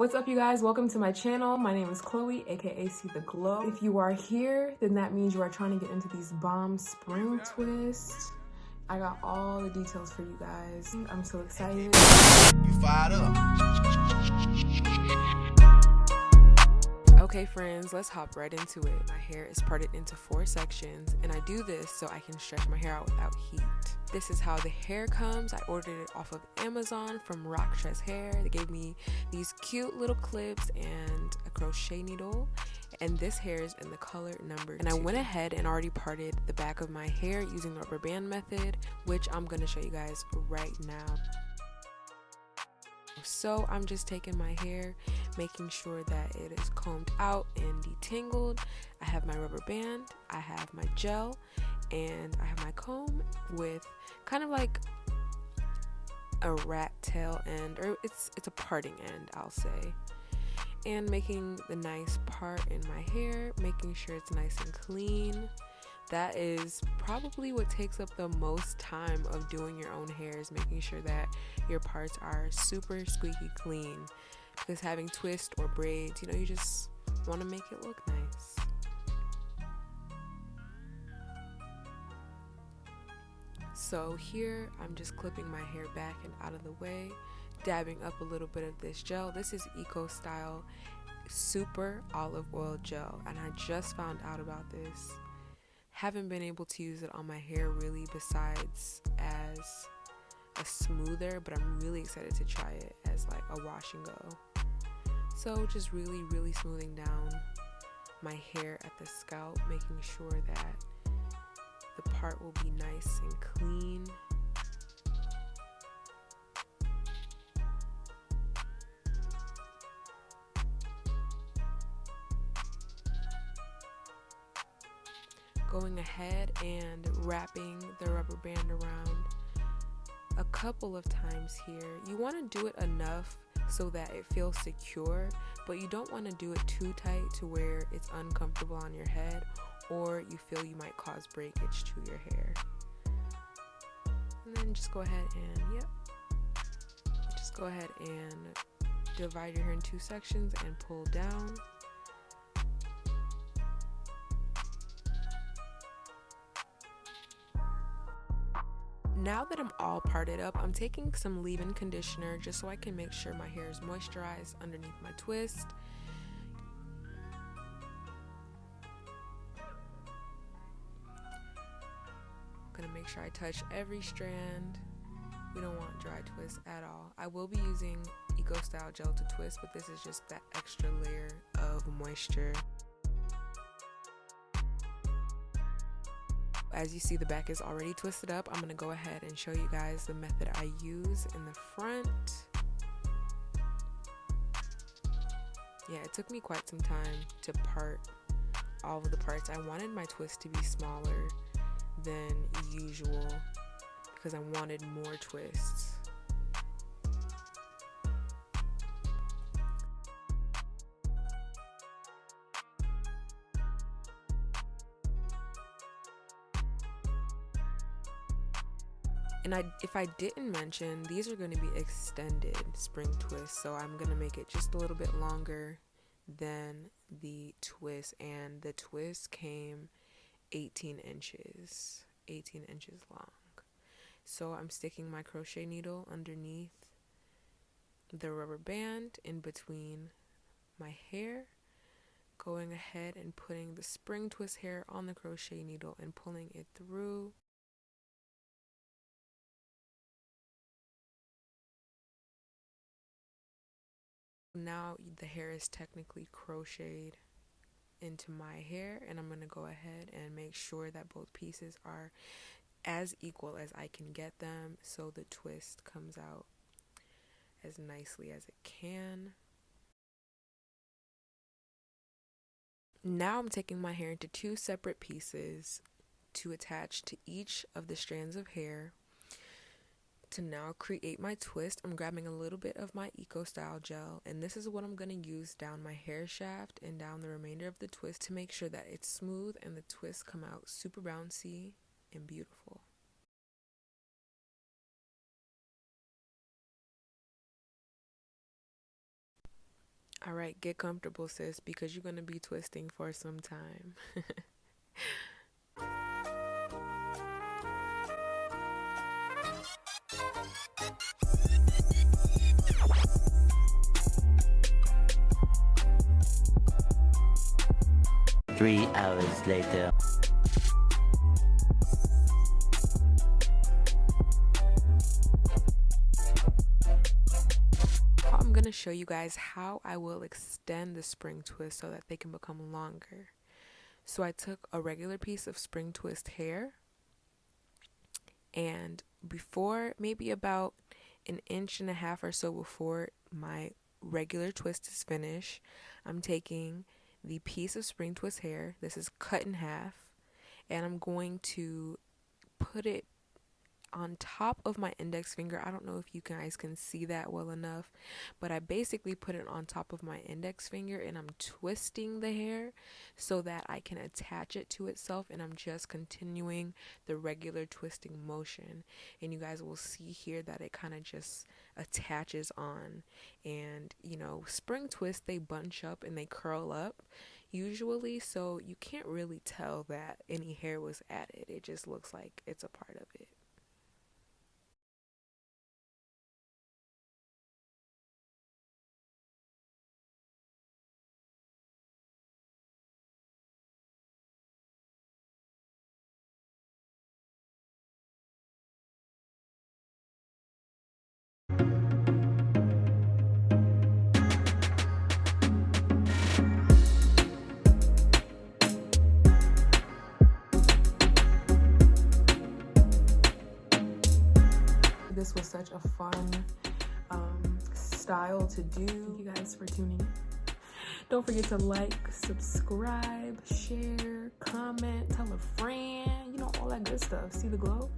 What's up, you guys? Welcome to my channel. My name is Chloe, aka See the Glow. If you are here, then that means you are trying to get into these bomb spring twists. I got all the details for you guys. I'm so excited. You fired up. Okay friends, let's hop right into it. My hair is parted into 4 sections, and I do this so I can stretch my hair out without heat. This is how the hair comes. I ordered it off of Amazon from Rock Dress Hair. They gave me these cute little clips and a crochet needle, and this hair is in the color number 2. And I went ahead and already parted the back of my hair using the rubber band method, which I'm going to show you guys right now. So I'm just taking my hair, making sure that it is combed out and detangled. I have my rubber band, I have my gel, and I have my comb with kind of like a rat tail end, or it's a parting end, I'll say. And making the nice part in my hair, making sure it's nice and clean. That is probably what takes up the most time of doing your own hair, is making sure that your parts are super squeaky clean, because having twists or braids, you just want to make it look nice. So here I'm just clipping my hair back and out of the way, dabbing up a little bit of this gel. This is Eco Style Super Olive Oil Gel, and I just found out about this. Haven't been able to use it on my hair really, besides as a smoother, but I'm really excited to try it as like a wash and go. So just really smoothing down my hair at the scalp, making sure that the part will be nice and clean. Going ahead and wrapping the rubber band around a couple of times here. You want to do it enough so that it feels secure, but you don't want to do it too tight to where it's uncomfortable on your head, or you feel you might cause breakage to your hair. And then just go ahead and divide your hair in 2 sections and pull down. Now that I'm all parted up, I'm taking some leave-in conditioner just so I can make sure my hair is moisturized underneath my twist. I'm gonna make sure I touch every strand. We don't want dry twists at all. I will be using Eco Style Gel to twist, but this is just that extra layer of moisture. As you see, the back is already twisted up. I'm going to go ahead and show you guys the method I use in the front. Yeah, it took me quite some time to part all of the parts. I wanted my twist to be smaller than usual because I wanted more twists. And if I didn't mention, these are going to be extended spring twists, so I'm going to make it just a little bit longer than the twist, and the twist came 18 inches long. So I'm sticking my crochet needle underneath the rubber band in between my hair, going ahead and putting the spring twist hair on the crochet needle and pulling it through. Now the hair is technically crocheted into my hair, and I'm going to go ahead and make sure that both pieces are as equal as I can get them, so the twist comes out as nicely as it can. Now I'm taking my hair into 2 separate pieces to attach to each of the strands of hair. To now create my twist, I'm grabbing a little bit of my Eco Style Gel, and this is what I'm going to use down my hair shaft and down the remainder of the twist to make sure that it's smooth and the twists come out super bouncy and beautiful. All right, get comfortable, sis, because you're going to be twisting for some time. 3 hours later. I'm going to show you guys how I will extend the spring twist so that they can become longer. So I took a regular piece of spring twist hair, and before, maybe about an inch and a half or so before my regular twist is finished, I'm taking the piece of spring twist hair, this is cut in half, and I'm going to put it on top of my index finger. I don't know if you guys can see that well enough, but I basically put it on top of my index finger, and I'm twisting the hair so that I can attach it to itself, and I'm just continuing the regular twisting motion. And you guys will see here that it kind of just attaches on. And you know, spring twists, they bunch up and they curl up usually, so you can't really tell that any hair was added. It just looks like it's a part of it. This was such a fun style to do. Thank you guys for tuning in. Don't forget to like, subscribe, share, comment, tell a friend, you know, all that good stuff. See the glow?